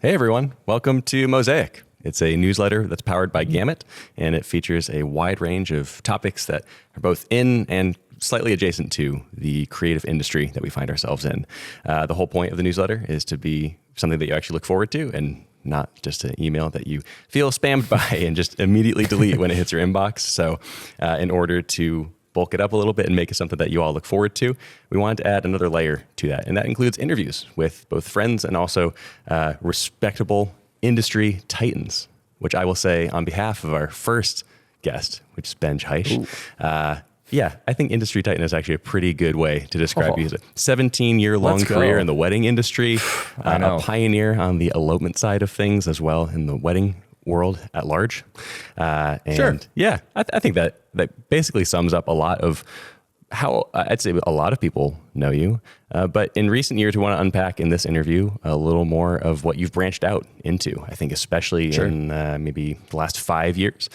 Hey everyone, welcome to Mosaic. It's a newsletter that's powered by Gamut, and it features a wide range of topics that are both in and slightly adjacent to the creative industry that we find ourselves in. The whole point of the newsletter is to be something that you actually look forward to and not just an email that you feel spammed by and just immediately delete when it hits your inbox. So in order to bulk it up a little bit and make it something that you all look forward to, we wanted to add another layer to that. And that includes interviews with both friends and also respectable industry titans, which I will say on behalf of our first guest, which is Benj Haisch. Yeah, I think industry titan is actually a pretty good way to describe you. He's a 17-year-long career in the wedding industry, a pioneer on the elopement side of things as well in the wedding world at large. Yeah, I think that basically sums up a lot of how I'd say a lot of people know you. But in recent years, we want to unpack in this interview a little more of what you've branched out into. I think especially in maybe the last 5 years,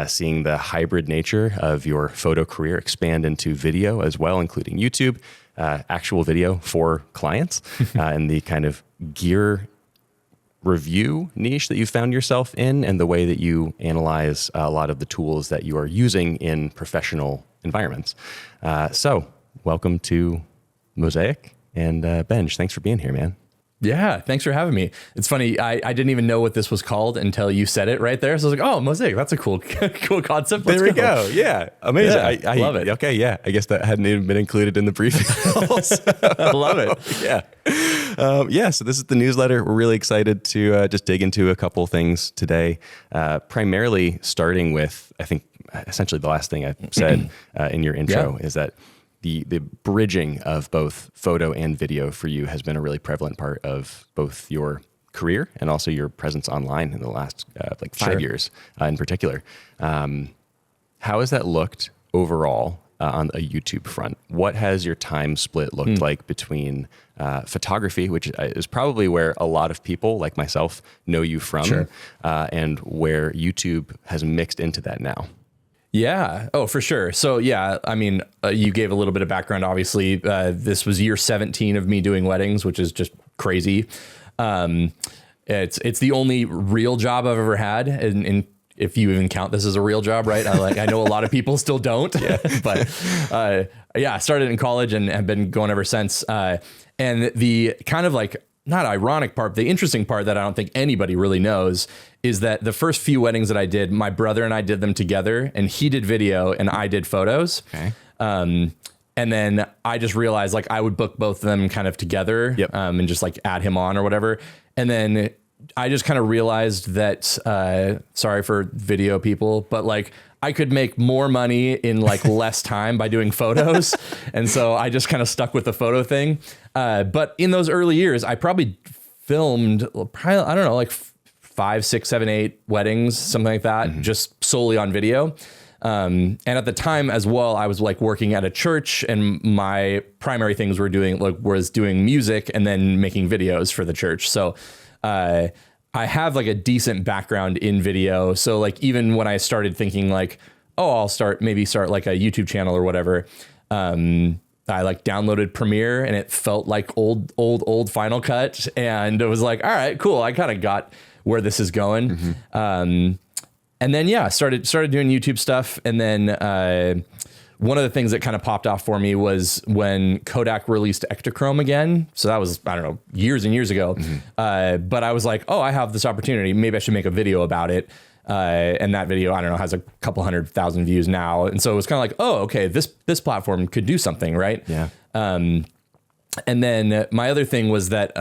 seeing the hybrid nature of your photo career expand into video as well, including YouTube, actual video for clients, and the kind of gear review niche that you found yourself in, and the way that you analyze a lot of the tools that you are using in professional environments. So welcome to Mosaic, and Benj, thanks for being here, man. Yeah, thanks for having me. It's funny, I didn't even know what this was called until you said it right there. So I was like, oh, Mosaic, that's a cool concept. There we go. Yeah, amazing. Yeah, I love it. Okay, yeah, I guess that hadn't even been included in the briefing. I love it. Yeah. So this is the newsletter. We're really excited to just dig into a couple things today, primarily starting with, I think, essentially the last thing I said in your intro is that the bridging of both photo and video for you has been a really prevalent part of both your career and also your presence online in the last 5 years in particular. How has that looked overall on a YouTube front? What has your time split looked like between photography, which is probably where a lot of people like myself know you from, and where YouTube has mixed into that now? Yeah. Oh, for sure. So yeah, I mean, you gave a little bit of background. Obviously, this was year 17 of me doing weddings, which is just crazy. It's the only real job I've ever had, and if you even count this as a real job, right? I know a lot of people still don't, but I started in college and have been going ever since. And the kind of like, not ironic part, the interesting part that I don't think anybody really knows is that the first few weddings that I did, my brother and I did them together, and he did video and I did photos. Okay. And then I just realized like I would book both of them kind of together, and just like add him on or whatever. And then I just kind of realized that, sorry for video people, but like I could make more money in like less time by doing photos. And so I just kind of stuck with the photo thing. But in those early years, I probably filmed, I don't know, like 5, 6, 7, 8 weddings, something like that, just solely on video. And at the time as well, I was like working at a church, and my primary things was doing music and then making videos for the church. So I have like a decent background in video. So like even when I started thinking like, oh, I'll start like a YouTube channel or whatever, I like downloaded Premiere and it felt like old Final Cut, and it was like, all right, cool. I kind of got where this is going. And then, started doing YouTube stuff. And then one of the things that kind of popped off for me was when Kodak released Ektachrome again. So that was, I don't know, years and years ago. But I was like, oh, I have this opportunity. Maybe I should make a video about it. And that video, I don't know, has a couple 100,000 views now. And so it was kind of like, oh, okay, this platform could do something, right? Yeah. And then my other thing was that,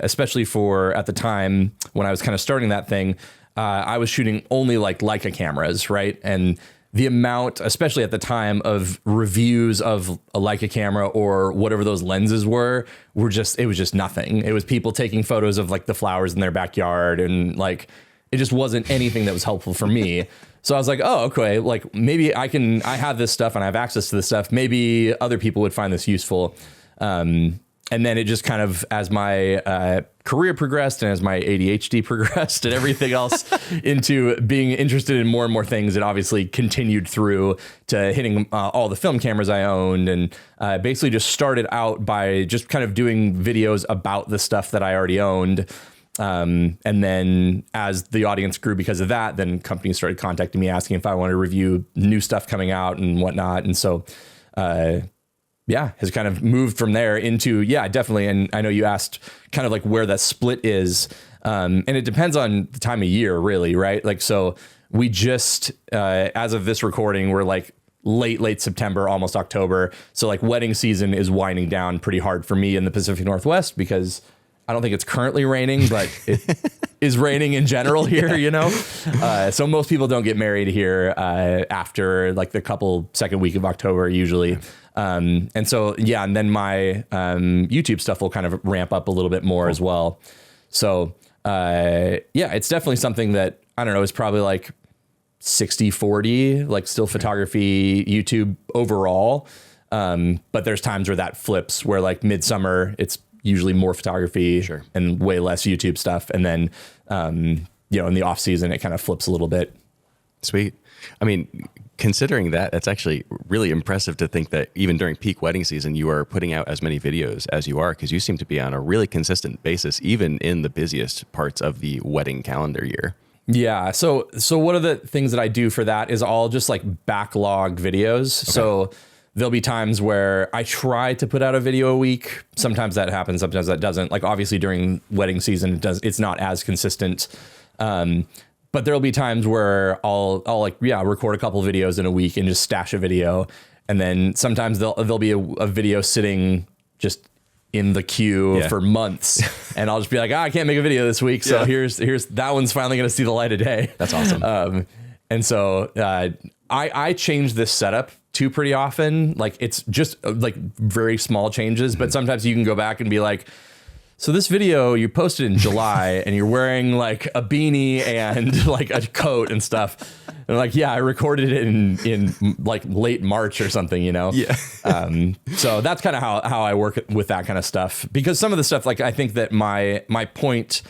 especially for at the time when I was kind of starting that thing, I was shooting only like Leica cameras, right? And the amount, especially at the time, of reviews of a Leica camera or whatever those lenses were it was just nothing. It was people taking photos of like the flowers in their backyard, and like, it just wasn't anything that was helpful for me. So I was like, oh, okay, like maybe I have this stuff and I have access to this stuff. Maybe other people would find this useful. And then it just kind of, as my career progressed and as my ADHD progressed and everything else into being interested in more and more things, it obviously continued through to hitting all the film cameras I owned, and basically just started out by just kind of doing videos about the stuff that I already owned. And then as the audience grew because of that, then companies started contacting me asking if I wanted to review new stuff coming out and whatnot. And so, has kind of moved from there into, definitely. And I know you asked kind of like where that split is. And it depends on the time of year, really, right? Like, so we just, as of this recording, we're like late September, almost October. So like wedding season is winding down pretty hard for me in the Pacific Northwest because I don't think it's currently raining, but it is raining in general here, you know? So most people don't get married here after like the second week of October usually. And so, and then my YouTube stuff will kind of ramp up a little bit more as well. So, it's definitely something that, I don't know, is probably like 60-40, like still photography, YouTube overall. But there's times where that flips where like midsummer, it's usually more photography and way less YouTube stuff. And then, in the off season, it kind of flips a little bit. Sweet. I mean, considering that, that's actually really impressive to think that even during peak wedding season, you are putting out as many videos as you are, because you seem to be on a really consistent basis, even in the busiest parts of the wedding calendar year. Yeah. So one of the things that I do for that is all just like backlog videos. Okay. So there'll be times where I try to put out a video a week. Sometimes that happens. Sometimes that doesn't. Like obviously during wedding season, it's not as consistent. But there'll be times where I'll record a couple videos in a week and just stash a video. And then sometimes there'll be a video sitting just in the queue for months. And I'll just be like, I can't make a video this week. So here's that one's finally going to see the light of day. That's awesome. And so I change this setup too pretty often. Like it's just like very small changes, but sometimes you can go back and be like, so this video you posted in July and you're wearing like a beanie and like a coat and stuff. And like, I recorded it in like late March or something, you know? Yeah. So that's kind of how I work with that kind of stuff, because some of the stuff, like I think that my point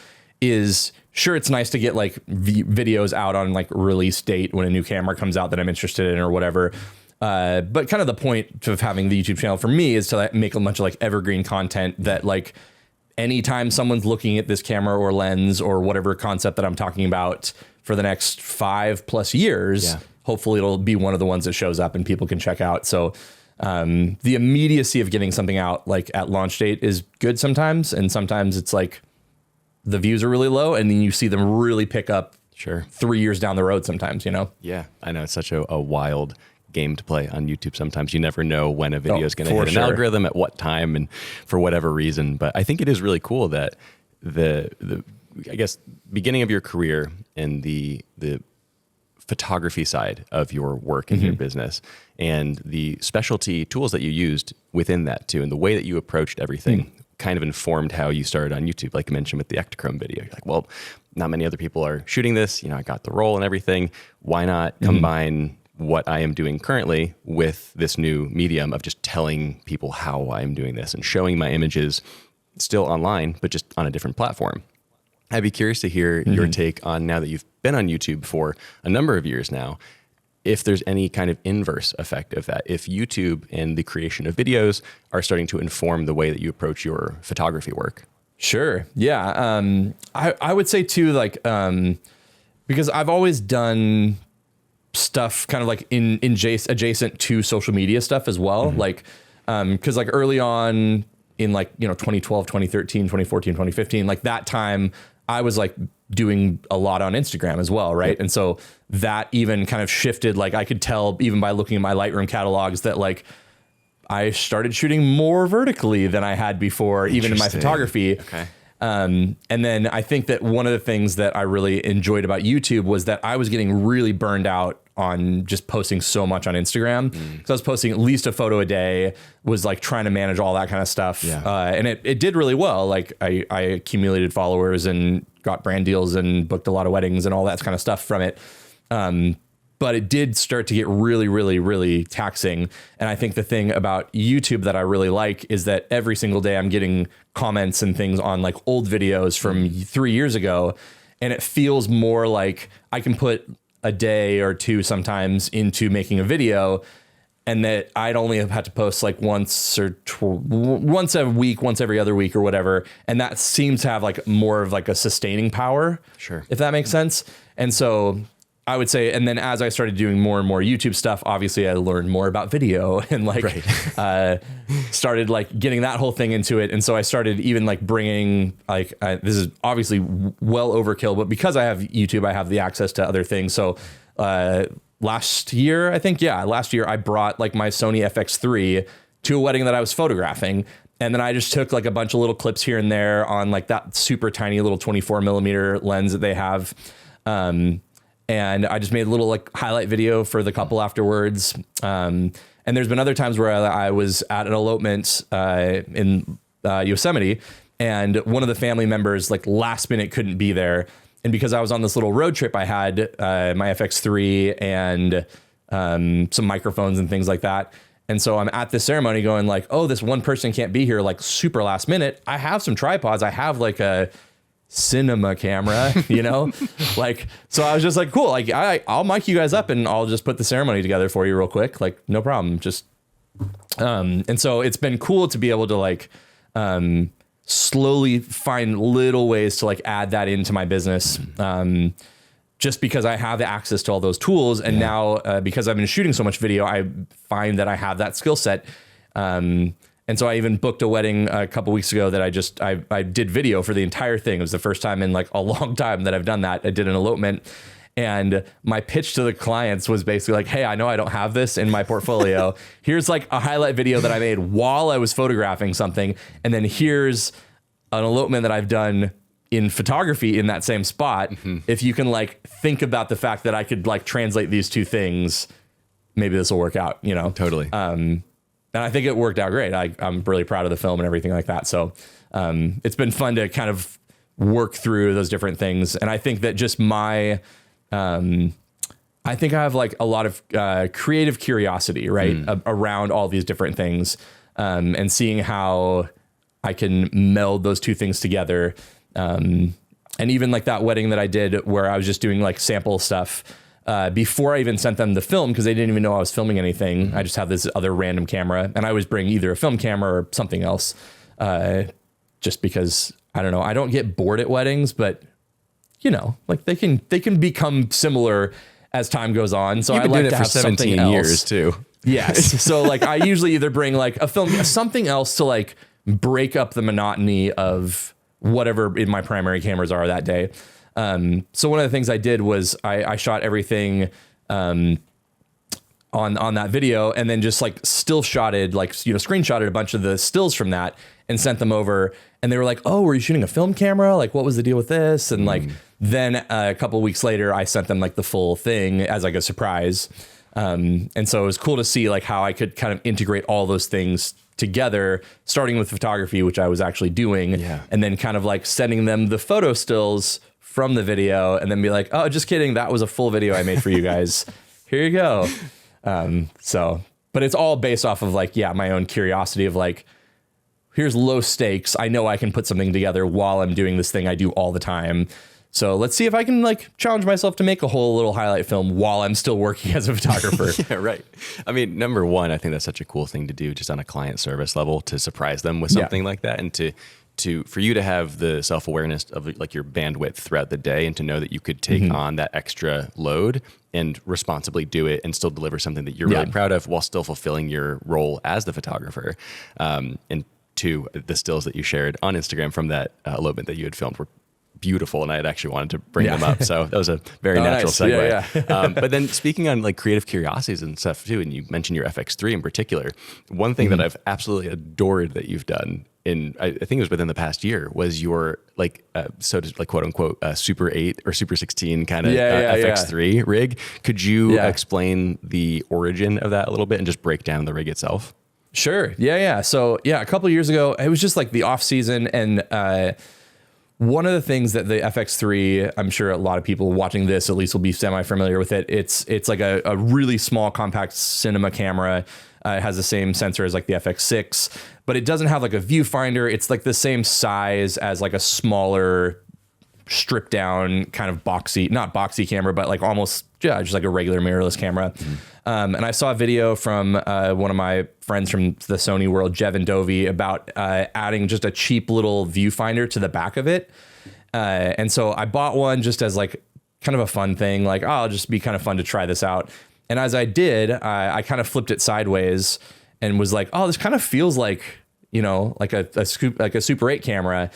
is, sure, it's nice to get like videos out on like release date when a new camera comes out that I'm interested in or whatever. But kind of the point of having the YouTube channel for me is to like make a bunch of like evergreen content that like, anytime someone's looking at this camera or lens or whatever concept that I'm talking about for the next 5+ years, hopefully it'll be one of the ones that shows up and people can check out. So the immediacy of getting something out like at launch date is good sometimes. And sometimes it's like the views are really low and then you see them really pick up 3 years down the road sometimes, you know? Yeah, I know. It's such a wild game to play on YouTube. Sometimes you never know when a video is going to hit an algorithm at what time and for whatever reason. But I think it is really cool that the I guess beginning of your career and the photography side of your work and your business and the specialty tools that you used within that too, and the way that you approached everything kind of informed how you started on YouTube. Like you mentioned with the Ektachrome video, you're like, well, not many other people are shooting this. You know, I got the role and everything. Why not combine what I am doing currently with this new medium of just telling people how I'm doing this and showing my images still online, but just on a different platform. I'd be curious to hear your take on, now that you've been on YouTube for a number of years now, if there's any kind of inverse effect of that, if YouTube and the creation of videos are starting to inform the way that you approach your photography work. Sure. Yeah. I would say too, like, because I've always done stuff kind of like adjacent to social media stuff as well. Like, cause like early on in like, 2012, 2013, 2014, 2015, like that time I was like doing a lot on Instagram as well. Right. And so that even kind of shifted, like I could tell even by looking at my Lightroom catalogs that like I started shooting more vertically than I had before, even in my photography. Okay. And then I think that one of the things that I really enjoyed about YouTube was that I was getting really burned out on just posting so much on Instagram. So I was posting at least a photo a day, was like trying to manage all that kind of stuff. And it did really well. Like I accumulated followers and got brand deals and booked a lot of weddings and all that kind of stuff from it. But it did start to get really, really, really taxing. And I think the thing about YouTube that I really like is that every single day I'm getting comments and things on like old videos from 3 years ago. And it feels more like I can put a day or two sometimes into making a video. and that I'd only have had to post like once a week, once every other week or whatever. And that seems to have like more of like a sustaining power. Sure. If that makes sense. And so I would say, and then as I started doing more and more YouTube stuff, obviously I learned more about video and like, started like getting that whole thing into it. And so I started even like bringing like, this is obviously well overkill, but because I have YouTube, I have the access to other things. So, last year, I brought like my Sony FX3 to a wedding that I was photographing. And then I just took like a bunch of little clips here and there on like that super tiny little 24 millimeter lens that they have. And I just made a little like highlight video for the couple afterwards. And there's been other times where I was at an elopement in Yosemite, and one of the family members like last minute couldn't be there. And because I was on this little road trip, I had my FX3 and some microphones and things like that. And so I'm at this ceremony going like, oh, this one person can't be here like super last minute. I have some tripods. I have like a cinema camera, you know, like, so I was just like, cool, like I'll mic you guys up and I'll just put the ceremony together for you real quick. Like, no problem. Just, and so it's been cool to be able to like, slowly find little ways to like add that into my business. Just because I have access to all those tools. And now, because I've been shooting so much video, I find that I have that skill set. And so I even booked a wedding a couple weeks ago that I did video for the entire thing. It was the first time in like a long time that I've done that. I did an elopement, and my pitch to the clients was basically like, hey, I know I don't have this in my portfolio. Here's like a highlight video that I made while I was photographing something. And then here's an elopement that I've done in photography in that same spot. If you can like think about the fact that I could like translate these two things, maybe this will work out, you know? Totally. And I think it worked out great. I'm really proud of the film and everything like that. So it's been fun to kind of work through those different things. And I think that just I think I have like a lot of creative curiosity, right, around all these different things, and seeing how I can meld those two things together. And even like that wedding that I did where I was just doing like sample stuff, before I even sent them the film, because they didn't even know I was filming anything. I just have this other random camera, and I always bring either a film camera or something else, just because, I don't know, I don't get bored at weddings, but you know, like they can become similar as time goes on. So I like to have something else. Years too. Yes. So like I usually either bring like a film, something else to like break up the monotony of whatever in my primary cameras are that day. So one of the things I did was I shot everything on that video, and then just like still shotted, like, you know, screenshotted a bunch of the stills from that and sent them over. And they were like, oh, were you shooting a film camera? Like, what was the deal with this? And like, then a couple of weeks later, I sent them like the full thing as like a surprise. And so it was cool to see like how I could kind of integrate all those things together, starting with photography, which I was actually doing, and then kind of like sending them the photo stills from the video, and then be like, oh, just kidding, that was a full video I made for you guys. Here you go. So, but it's all based off of like, my own curiosity of like, here's low stakes. I know I can put something together while I'm doing this thing I do all the time. So let's see if I can like challenge myself to make a whole little highlight film while I'm still working as a photographer. Yeah, right. I mean, number one, I think that's such a cool thing to do just on a client service level, to surprise them with something like that, and for you to have the self-awareness of like your bandwidth throughout the day, and to know that you could take on that extra load and responsibly do it and still deliver something that you're really proud of while still fulfilling your role as the photographer. And two, the stills that you shared on Instagram from that elopement that you had filmed were beautiful, and I had actually wanted to bring them up. So that was a very natural segue. But then speaking on like creative curiosities and stuff too, and you mentioned your FX3 in particular, one thing that I've absolutely adored that you've done in, I think it was within the past year, was your like, so to like quote unquote, Super 8 or Super 16 kind of FX3 rig. Could you explain the origin of that a little bit and just break down the rig itself? Sure. Yeah. So a couple of years ago, it was just like the off season, and one of the things that the FX3, I'm sure a lot of people watching this at least will be semi-familiar with it. It's like a really small compact cinema camera. It has the same sensor as like the FX6, but it doesn't have like a viewfinder. It's like the same size as like a smaller stripped down kind of not boxy camera, but like almost just like a regular mirrorless camera. And I saw a video from one of my friends from the Sony world, Jevin Dovey, about adding just a cheap little viewfinder to the back of it. And so I bought one just as like kind of a fun thing, like, oh, it'll just be kind of fun to try this out. And as I did, I kind of flipped it sideways and was like, oh, this kind of feels like, like a Super 8 camera.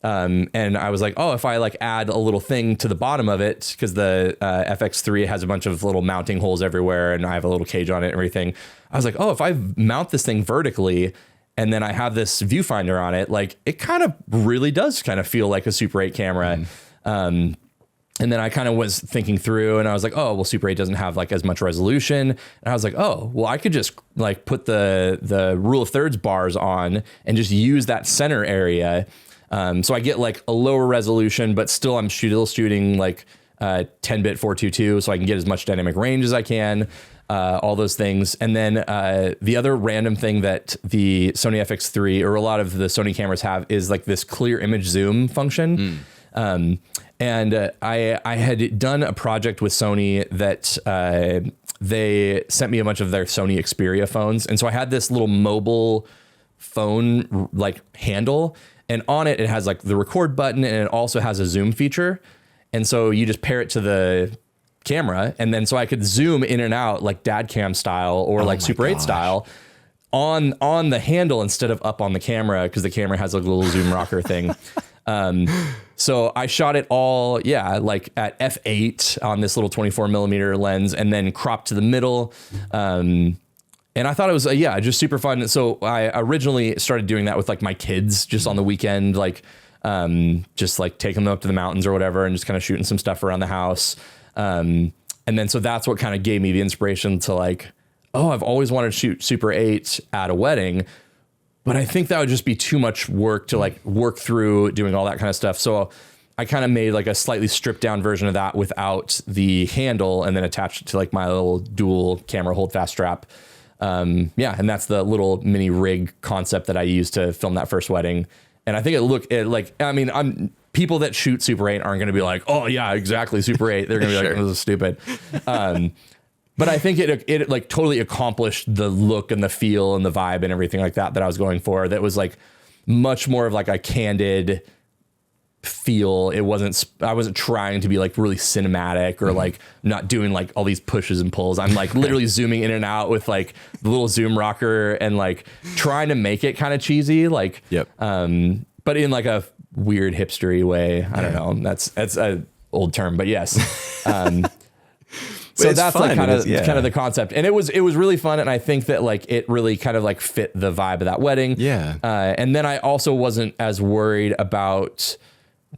And I was like, oh, if I like add a little thing to the bottom of it, because the FX3 has a bunch of little mounting holes everywhere and I have a little cage on it and everything. I was like, oh, if I mount this thing vertically and then I have this viewfinder on it, like it kind of really does kind of feel like a Super 8 camera. And then I kind of was thinking through and I was like, oh, well, Super 8 doesn't have like as much resolution. And I was like, oh, well, I could just like put the rule of thirds bars on and just use that center area. So I get like a lower resolution, but still I'm still shooting like 10-bit 422, so I can get as much dynamic range as I can, all those things. And then the other random thing that the Sony FX3 or a lot of the Sony cameras have is like this clear image zoom function. And I had done a project with Sony that they sent me a bunch of their Sony Xperia phones. And so I had this little mobile phone like handle, and on it, it has like the record button and it also has a zoom feature. And so you just pair it to the camera. And then so I could zoom in and out like dad cam style or like Super 8 style on the handle instead of up on the camera, because the camera has like a little zoom rocker thing. So I shot it all, like at f8 on this little 24 millimeter lens and then cropped to the middle. And I thought it was, just super fun. So I originally started doing that with like my kids just on the weekend, like just like taking them up to the mountains or whatever and just kind of shooting some stuff around the house. And then so that's what kind of gave me the inspiration to like, oh, I've always wanted to shoot Super 8 at a wedding. But I think that would just be too much work to like work through doing all that kind of stuff. So I kind of made like a slightly stripped down version of that without the handle and then attached it to like my little dual camera hold fast strap. And that's the little mini rig concept that I used to film that first wedding. And I think people that shoot Super 8 aren't going to be like, oh yeah, exactly, Super 8. They're going to be like, this is stupid. But I think it like totally accomplished the look and the feel and the vibe and everything like that I was going for. That was like much more of like a candid feel. I wasn't trying to be like really cinematic or like not doing like all these pushes and pulls. I'm like literally zooming in and out with like the little zoom rocker and like trying to make it kind of cheesy, like, but in like a weird hipstery way. I don't know. That's a old term, but yes. So that's fun. Like kind of the concept. And it was really fun. And I think that like it really kind of like fit the vibe of that wedding. Yeah. And then I also wasn't as worried about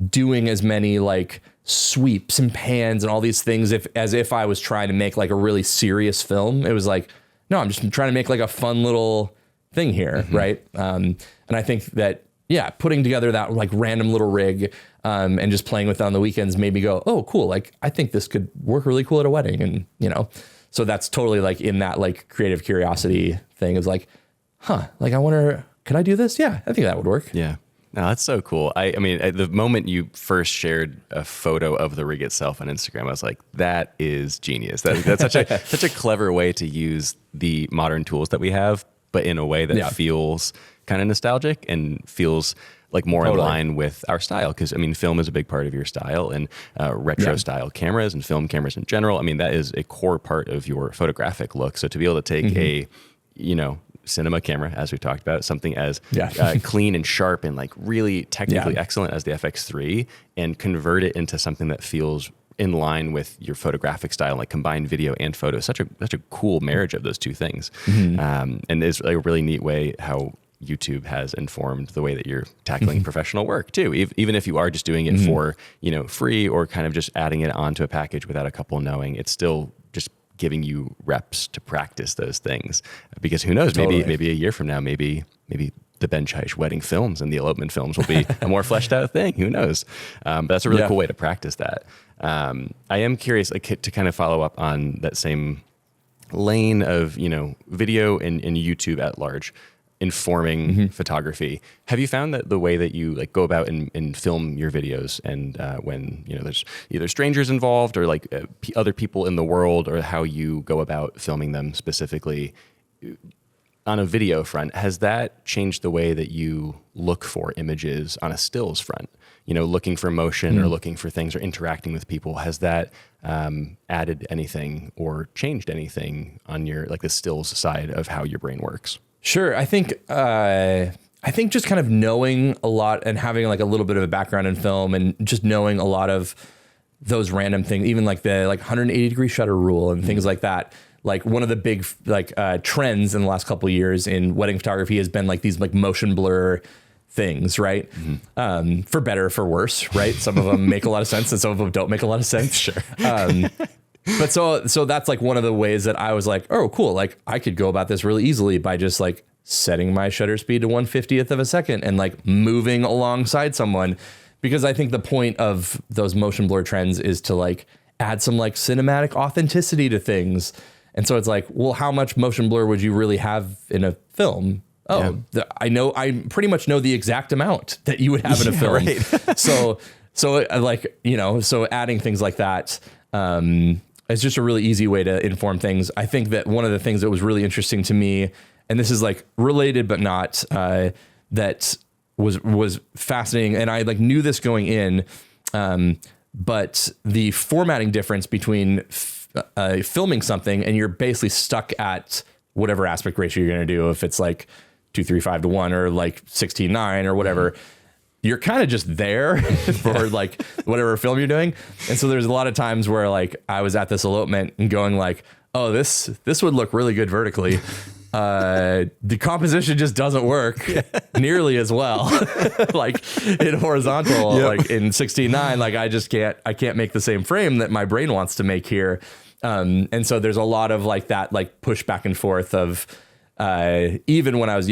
doing as many like sweeps and pans and all these things as if I was trying to make like a really serious film. It was like, no, I'm just trying to make like a fun little thing here. Right. And I think that, putting together that like random little rig and just playing with it on the weekends made me go, oh, cool. Like, I think this could work really cool at a wedding. And, so that's totally like in that like creative curiosity thing is like, like, I wonder, could I do this? Yeah, I think that would work. Yeah. No, that's so cool. I mean, at the moment you first shared a photo of the rig itself on Instagram, I was like, that is genius. That's such a clever way to use the modern tools that we have, but in a way that feels kind of nostalgic and feels like more in line with our style. Because I mean, film is a big part of your style, and retro style cameras and film cameras in general. I mean, that is a core part of your photographic look. So to be able to take a, cinema camera, as we talked about, something as clean and sharp and like really technically excellent as the FX3, and convert it into something that feels in line with your photographic style, like combine video and photo. Such a cool marriage of those two things. And it's a really neat way how YouTube has informed the way that you're tackling professional work too. Even if you are just doing it for, free or kind of just adding it onto a package without a couple knowing, it's still just giving you reps to practice those things. Because who knows, maybe a year from now, maybe the Benj Haisch wedding films and the elopement films will be a more fleshed out thing. Who knows? But that's a really cool way to practice that. I am curious, like, to kind of follow up on that same lane of, video and YouTube at large. informing photography. Have you found that the way that you like go about and film your videos, and when there's either strangers involved or like other people in the world, or how you go about filming them specifically on a video front, has that changed the way that you look for images on a stills front? Looking for motion or looking for things or interacting with people, has that added anything or changed anything on your like the stills side of how your brain works? Sure. I think just kind of knowing a lot and having like a little bit of a background in film and just knowing a lot of those random things, even like the 180 degree shutter rule and things like that. Like one of the big trends in the last couple of years in wedding photography has been like these like motion blur things, right? For better or for worse, right? Some of them make a lot of sense and some of them don't make a lot of sense. Sure. But so that's like one of the ways that I was like, oh, cool. Like I could go about this really easily by just like setting my shutter speed to 1/50th of a second and like moving alongside someone, because I think the point of those motion blur trends is to like add some like cinematic authenticity to things. And so it's like, well, how much motion blur would you really have in a film? Oh, yeah. I pretty much know the exact amount that you would have in a film. Right. so adding things like that, is just a really easy way to inform things. I think that one of the things that was really interesting to me, and this is like related, but not, that was fascinating. And I like knew this going in, but the formatting difference between filming something and you're basically stuck at whatever aspect ratio you're going to do. If it's like 2:3:5 or like 16:9 or whatever, you're kind of just there for like whatever film you're doing. And so there's a lot of times where like I was at this elopement and going like, oh, this would look really good vertically. The composition just doesn't work nearly as well. Like in horizontal, like in 16:9, like I can't make the same frame that my brain wants to make here. And so there's a lot of like that, like push back and forth of, even when I was,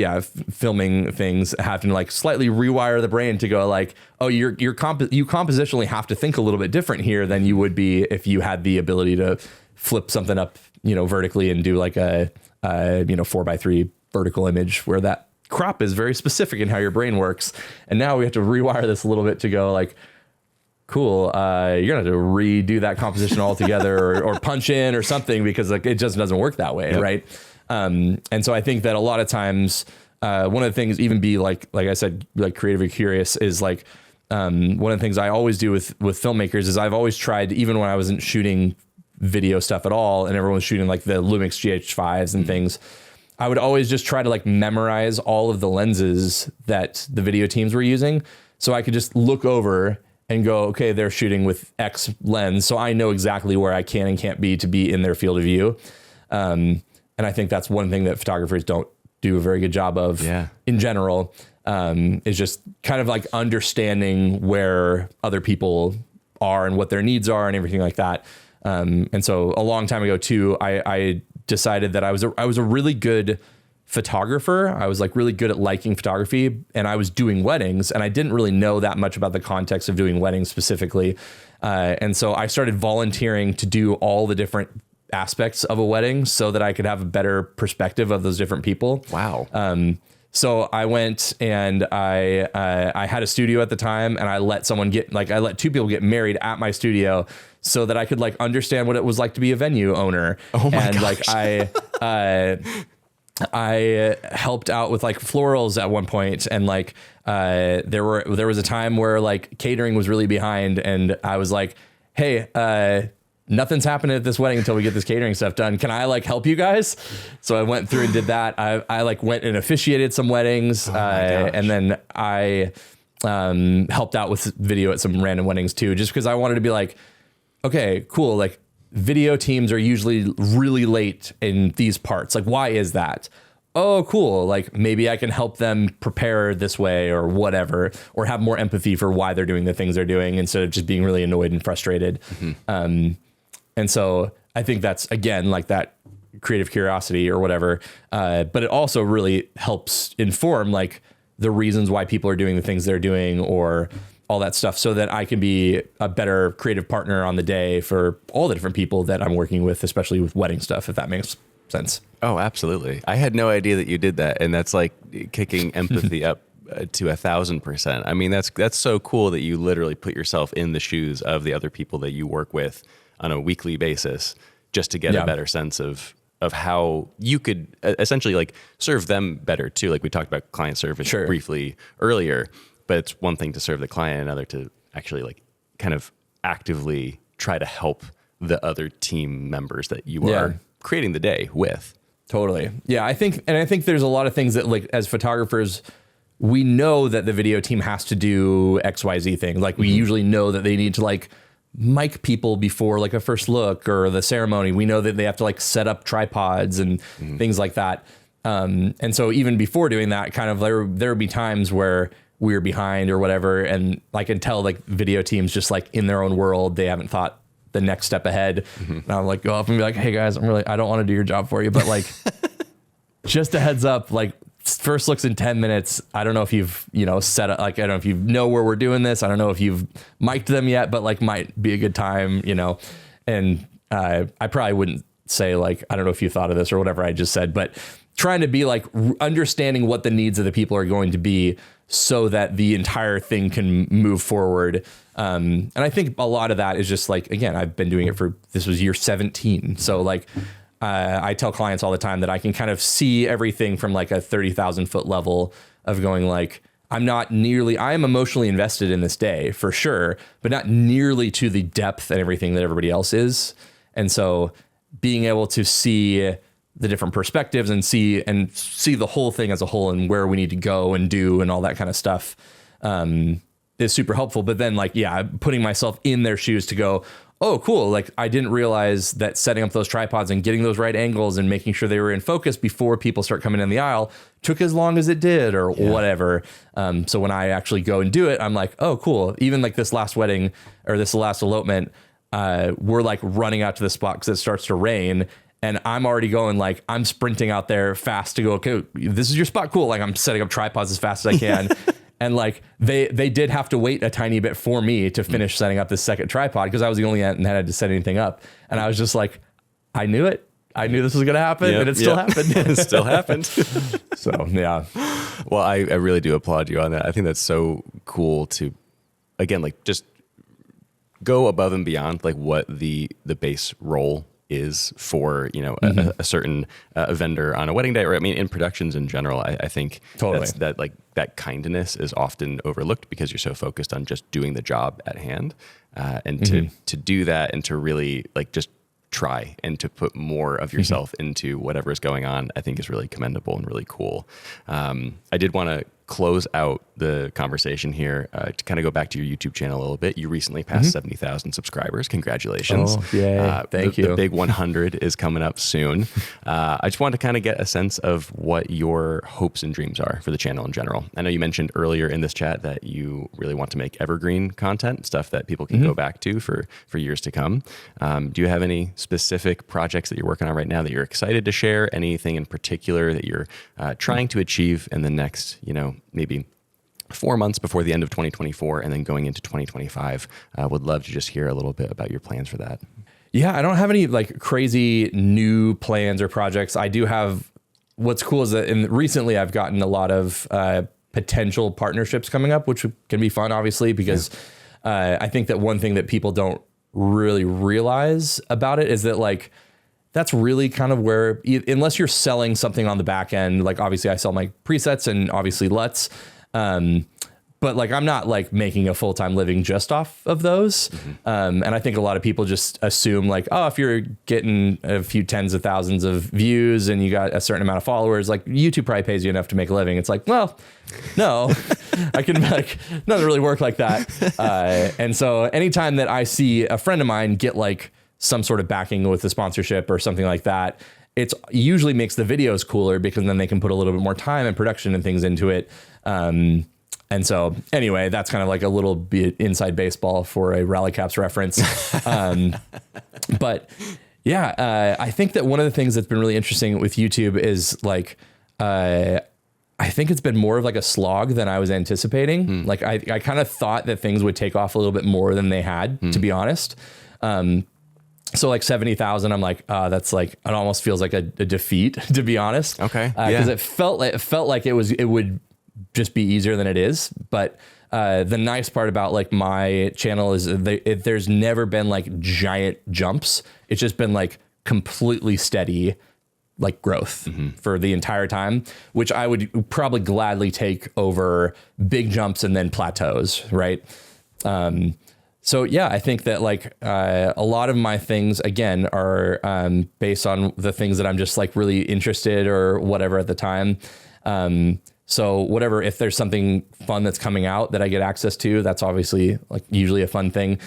filming things, having to like slightly rewire the brain to go like, oh, you compositionally have to think a little bit different here than you would be if you had the ability to flip something up, vertically and do like a 4:3 vertical image where that crop is very specific in how your brain works. And now we have to rewire this a little bit to go like, cool, you're gonna have to redo that composition altogether or punch in or something, because like it just doesn't work that way, right? And so I think that a lot of times, one of the things, even be like I said, like creatively curious, is like one of the things I always do with filmmakers is I've always tried, even when I wasn't shooting video stuff at all and everyone was shooting like the Lumix GH5s and things, I would always just try to like memorize all of the lenses that the video teams were using, so I could just look over and go, okay, they're shooting with X lens, so I know exactly where I can and can't be to be in their field of view. And I think that's one thing that photographers don't do a very good job of in general, is just kind of like understanding where other people are and what their needs are and everything like that. And so a long time ago too, I decided that I was a really good photographer. I was like really good at liking photography, and I was doing weddings, and I didn't really know that much about the context of doing weddings specifically. And so I started volunteering to do all the different aspects of a wedding so that I could have a better perspective of those different people. Wow. So I went and I had a studio at the time, and I let two people get married at my studio so that I could like understand what it was like to be a venue owner. Oh my gosh. Like I helped out with like florals at one point, and like there was a time where like catering was really behind, and I was like, hey, nothing's happening at this wedding until we get this catering stuff done. Can I like help you guys? So I went through and did that. I like went and officiated some weddings, and then I helped out with video at some random weddings too, just because I wanted to be like, okay, cool, like video teams are usually really late in these parts. Like, why is that? Oh, cool. Like maybe I can help them prepare this way or whatever, or have more empathy for why they're doing the things they're doing instead of just being really annoyed and frustrated. And so I think that's, again, like that creative curiosity or whatever. But it also really helps inform like the reasons why people are doing the things they're doing or all that stuff, so that I can be a better creative partner on the day for all the different people that I'm working with, especially with wedding stuff, if that makes sense. Oh, absolutely. I had no idea that you did that. And that's like kicking empathy up to 1,000%. I mean, that's so cool that you literally put yourself in the shoes of the other people that you work with on a weekly basis just to get a better sense of how you could essentially like serve them better too. Like we talked about client service briefly earlier, but it's one thing to serve the client, another to actually like kind of actively try to help the other team members that you are creating the day with. Totally. Yeah. I think there's a lot of things that like as photographers, we know that the video team has to do XYZ things. Like we usually know that they need to like mic people before like a first look or the ceremony. We know that they have to like set up tripods and things like that. And so even before doing that, kind of there would be times where we were behind or whatever. And I can tell like video teams just like in their own world, they haven't thought the next step ahead. And I'm like, go up and be like, hey guys, I don't want to do your job for you, but like just a heads up, like first looks in 10 minutes. I don't know if you've, set up, like, I don't know if you know where we're doing this. I don't know if you've mic'd them yet, but like might be a good time, and I probably wouldn't say like, I don't know if you thought of this or whatever I just said, but trying to be like understanding what the needs of the people are going to be so that the entire thing can move forward. And I think a lot of that is just like, again, I've been doing it this was year 17. So like, I tell clients all the time that I can kind of see everything from like a 30,000 foot level of going like, I am emotionally invested in this day for sure, but not nearly to the depth and everything that everybody else is. And so being able to see the different perspectives and see the whole thing as a whole and where we need to go and do and all that kind of stuff is super helpful. But then like, putting myself in their shoes to go, oh, cool. Like I didn't realize that setting up those tripods and getting those right angles and making sure they were in focus before people start coming in the aisle took as long as it did or whatever. So when I actually go and do it, I'm like, oh, cool. Even like this last wedding or this last elopement, we're like running out to the spot because it starts to rain. And I'm already going like, I'm sprinting out there fast to go, okay, this is your spot. Cool. Like I'm setting up tripods as fast as I can. And like they did have to wait a tiny bit for me to finish setting up this second tripod because I was the only one that had to set anything up. And I was just like, I knew it. I knew this was going to happen, and it still happened. It still happened. So, yeah. Well, I really do applaud you on that. I think that's so cool to, again, like just go above and beyond like what the base role is for, a certain vendor on a wedding day, or I mean, in productions in general. I think that kindness is often overlooked because you're so focused on just doing the job at hand, and to do that and to really like just try and to put more of yourself into whatever is going on, I think is really commendable and really cool. I did want to close out the conversation here to kind of go back to your YouTube channel a little bit. You recently passed 70,000 subscribers. Congratulations. Oh, yay. Thank you. The big 100 is coming up soon. I just wanted to kind of get a sense of what your hopes and dreams are for the channel in general. I know you mentioned earlier in this chat that you really want to make evergreen content, stuff that people can go back to for years to come. Do you have any specific projects that you're working on right now that you're excited to share? Anything in particular that you're trying to achieve in the next, maybe 4 months before the end of 2024 and then going into 2025? Would love to just hear a little bit about your plans for that. Yeah, I don't have any like crazy new plans or projects. I do have, what's cool is that recently I've gotten a lot of potential partnerships coming up, which can be fun, obviously, because I think that one thing that people don't really realize about it is that like, that's really kind of where, unless you're selling something on the back end, like obviously I sell my presets and obviously LUTs, but like I'm not like making a full-time living just off of those. And I think a lot of people just assume like, oh, if you're getting a few tens of thousands of views and you got a certain amount of followers, like YouTube probably pays you enough to make a living. It's like, well, no, I can like, doesn't really work like that. And so anytime that I see a friend of mine get like some sort of backing with a sponsorship or something like that, it usually makes the videos cooler because then they can put a little bit more time and production and things into it. And so anyway, that's kind of like a little bit inside baseball for a Rally Caps reference. But yeah, I think that one of the things that's been really interesting with YouTube is like, I think it's been more of like a slog than I was anticipating. Like I kind of thought that things would take off a little bit more than they had, to be honest. So like 70,000, I'm like, that's like, it almost feels like a defeat, to be honest. Okay. Cause it felt like it would just be easier than it is. But the nice part about like my channel is there's never been like giant jumps. It's just been like completely steady, like growth for the entire time, which I would probably gladly take over big jumps and then plateaus. Right. So yeah, I think that like a lot of my things again are based on the things that I'm just like really interested or whatever at the time. So whatever, if there's something fun that's coming out that I get access to, that's obviously like usually a fun thing.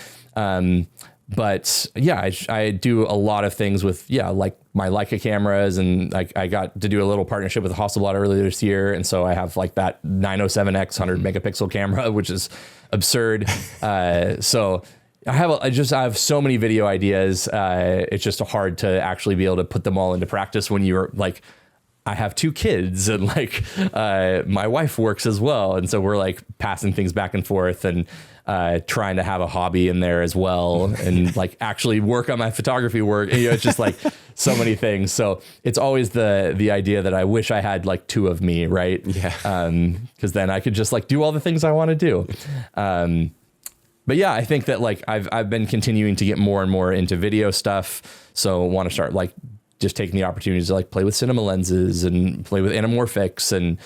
But yeah, I do a lot of things with, like my Leica cameras, and like I got to do a little partnership with Hasselblad earlier this year. And so I have like that 907X 100 megapixel camera, which is absurd. So I have so many video ideas. It's just hard to actually be able to put them all into practice when you're like, I have 2 kids and like my wife works as well. And so we're like passing things back and forth and trying to have a hobby in there as well and like actually work on my photography work. You know, it's just like so many things. So it's always the idea that I wish I had like 2 of me, right? Yeah. Because then I could just like do all the things I want to do. But yeah, I think that like I've been continuing to get more and more into video stuff. So want to start like just taking the opportunities to like play with cinema lenses and play with anamorphics and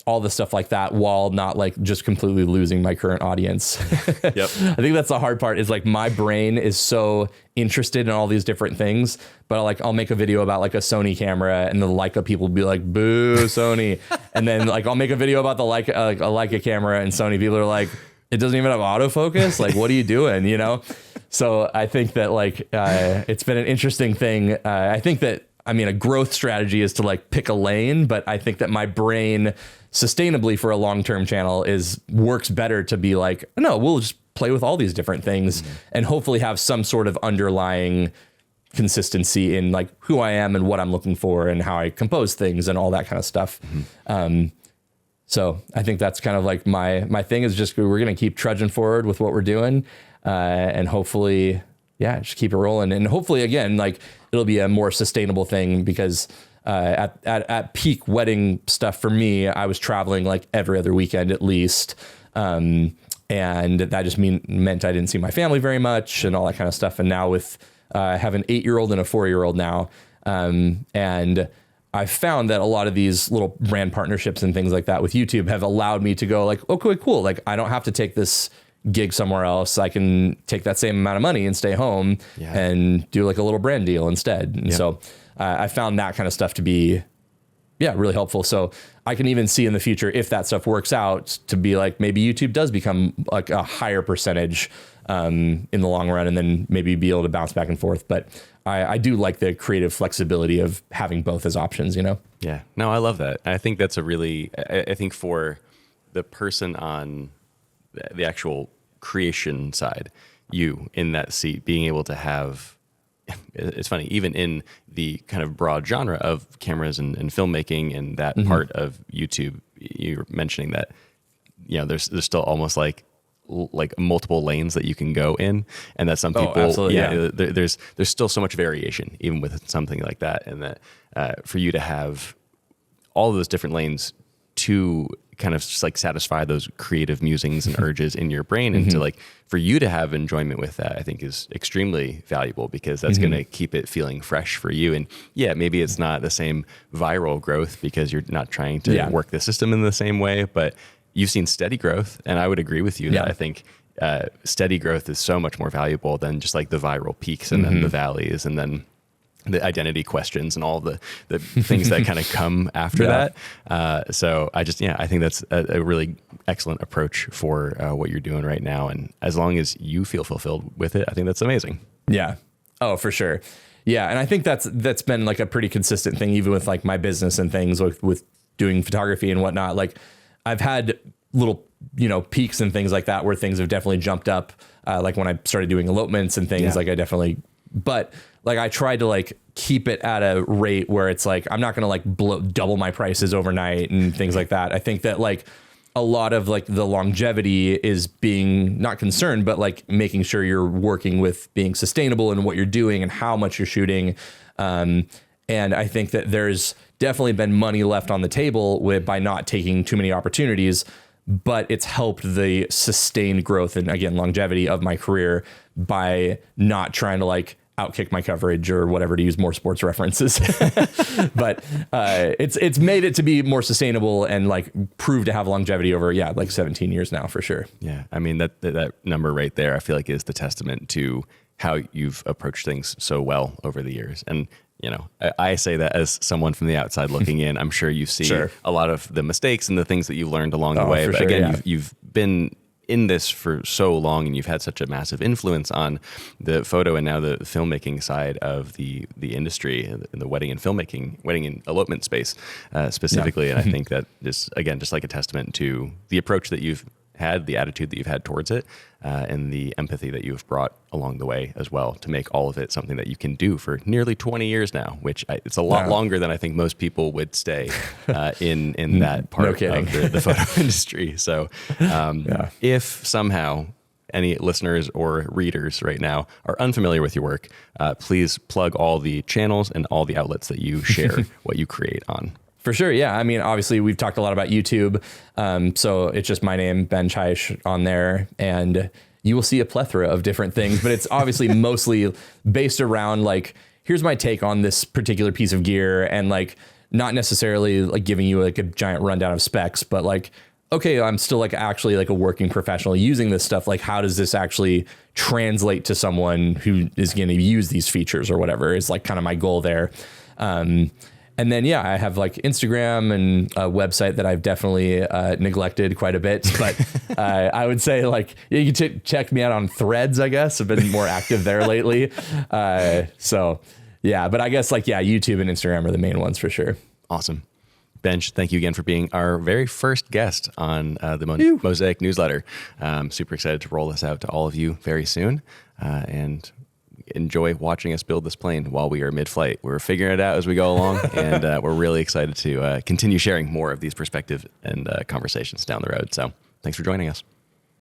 all the stuff like that, while not like just completely losing my current audience. Yep. I think that's the hard part, is like my brain is so interested in all these different things, but I'll make a video about like a Sony camera and the Leica people will be like, boo, Sony. And then like I'll make a video about the Leica, a Leica camera, and Sony people are like, it doesn't even have autofocus. Like, what are you doing? You know? So I think that like, it's been an interesting thing. I think that, I mean, a growth strategy is to like pick a lane, but I think that my brain sustainably for a long-term channel works better to be like, no, we'll just play with all these different things and hopefully have some sort of underlying consistency in like who I am and what I'm looking for and how I compose things and all that kind of stuff. So I think that's kind of like my thing is just, we're going to keep trudging forward with what we're doing. And hopefully, just keep it rolling. And hopefully again, like it'll be a more sustainable thing, because at peak wedding stuff for me, I was traveling like every other weekend at least. And that just meant I didn't see my family very much and all that kind of stuff. And now with, I have an 8-year-old and a 4-year-old now. And I found that a lot of these little brand partnerships and things like that with YouTube have allowed me to go like, okay, cool. Like I don't have to take this gig somewhere else. I can take that same amount of money and stay home and do like a little brand deal instead. And so I found that kind of stuff to be, really helpful. So I can even see in the future, if that stuff works out, to be like, maybe YouTube does become like a higher percentage in the long run, and then maybe be able to bounce back and forth. But I do like the creative flexibility of having both as options, you know? Yeah, no, I love that. I think that's I think for the person on the actual creation side, you in that seat, being able to have, it's funny, even in the kind of broad genre of cameras and filmmaking and that part of YouTube, you're mentioning that, there's still almost like multiple lanes that you can go in, and that some people, there's still so much variation even with something like that, and that for you to have all of those different lanes to kind of just like satisfy those creative musings and urges in your brain, and to like for you to have enjoyment with that, I think is extremely valuable, because that's going to keep it feeling fresh for you. And maybe it's not the same viral growth because you're not trying to work the system in the same way, but you've seen steady growth, and I would agree with you that I think steady growth is so much more valuable than just like the viral peaks and then the valleys and then the identity questions and all the things that kind of come after that. So I just, I think that's a really excellent approach for what you're doing right now. And as long as you feel fulfilled with it, I think that's amazing. Yeah. Oh, for sure. Yeah. And I think that's been like a pretty consistent thing, even with like my business and things with doing photography and whatnot. Like I've had little, peaks and things like that where things have definitely jumped up. Like when I started doing elopements and things, like but like I tried to like keep it at a rate where it's like, I'm not going to like double my prices overnight and things like that. I think that like a lot of like the longevity is being not concerned, but like making sure you're working with being sustainable in what you're doing and how much you're shooting. And I think that there's definitely been money left on the table by not taking too many opportunities, but it's helped the sustained growth and again, longevity of my career by not trying to like outkick my coverage or whatever, to use more sports references. But it's made it to be more sustainable and like prove to have longevity over, like 17 years now for sure. Yeah. I mean, that number right there, I feel like is the testament to how you've approached things so well over the years. And, you know, I say that as someone from the outside looking in. I'm sure you see a lot of the mistakes and the things that you've learned along the way. But again, you've been in this for so long, and you've had such a massive influence on the photo and now the filmmaking side of the industry, in the wedding and elopement space specifically. And I think that just like a testament to the approach that you've had, the attitude that you've had towards it, and the empathy that you've brought along the way as well, to make all of it something that you can do for nearly 20 years now, which it's a lot longer than I think most people would stay in that part of the photo industry. So if somehow any listeners or readers right now are unfamiliar with your work, please plug all the channels and all the outlets that you share what you create on. For sure. Yeah. I mean, obviously we've talked a lot about YouTube. So it's just my name, Benj Haisch, on there, and you will see a plethora of different things, but it's obviously mostly based around like, here's my take on this particular piece of gear, and like, not necessarily like giving you like a giant rundown of specs, but like, okay, I'm still like actually like a working professional using this stuff. Like, how does this actually translate to someone who is going to use these features or whatever, is like kind of my goal there. And then, I have like Instagram and a website that I've definitely neglected quite a bit. But I would say like, you can check me out on Threads, I guess. I've been more active there lately. So but I guess like, YouTube and Instagram are the main ones for sure. Awesome. Benj, thank you again for being our very first guest on the Mosaic newsletter. Super excited to roll this out to all of you very soon. And enjoy watching us build this plane while we are mid-flight. We're figuring it out as we go along, and we're really excited to continue sharing more of these perspectives and conversations down the road. So thanks for joining us.